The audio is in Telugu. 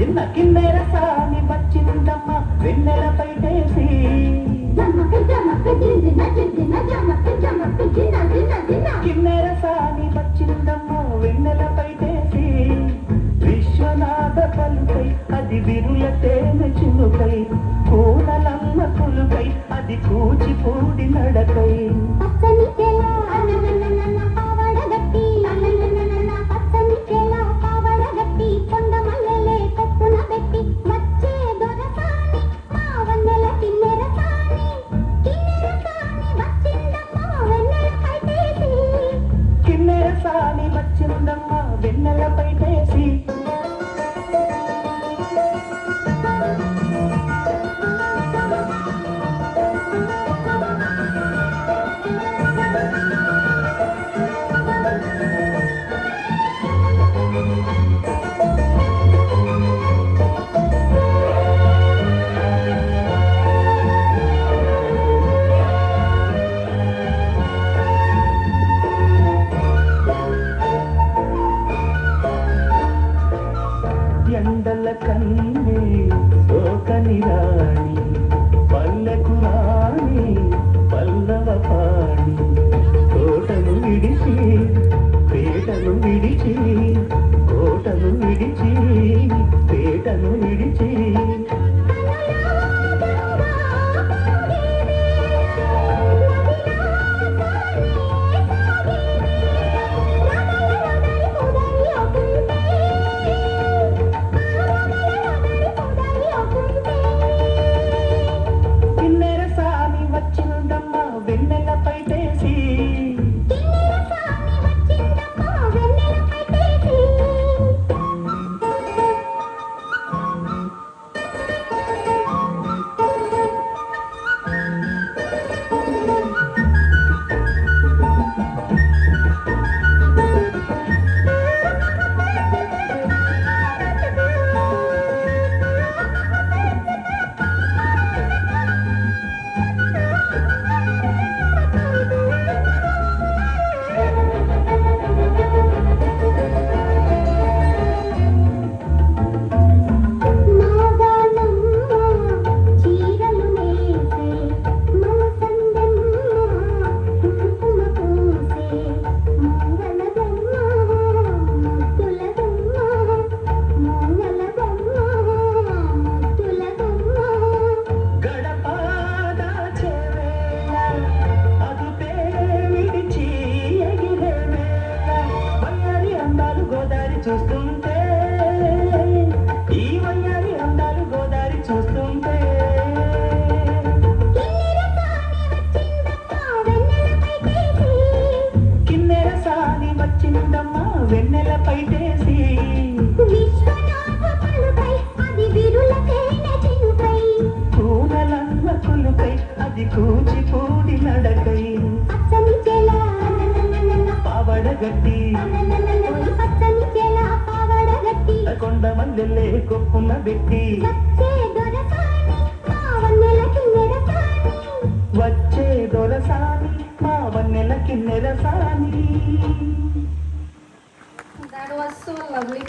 చిన్న కిన్నెర సాని వచ్చిందమ్మ వెన్నెలపై టేసి కిన్నెర సాని వచ్చిందమ్మ వెన్నెలపై టేసి విశ్వనాథ పలుకై అది విరుల తేనె చినుకై కూనలమ్మ కొలుకై అది కూచిపూడి నడకై సాని వచ్చిందమ్మ వెన్నెలపై టేసి ఎండల కన్నే సోకని రాణి పల్లెకు రాణి పల్లవ పాణి కోటను విడిచి పేటను విడిచి కోటను విడిచి పేటను విడిచి వెన్నెలపై టేసి చూస్తుంటే ఈ వయ్యారి అందాలు గోదారి చూస్తుంటే కిన్నెర సాని వచ్చిందమ్మ వెన్నెలపై టేసి కూనలమ్మ కొలుకై అది కూచిపూడి నడకై పావడగట్టి కొండ మల్లెలే కొప్పున పెట్టి వచ్చే దొరసాని మా వన్నెల కిన్నెర సాని. That was so lovely.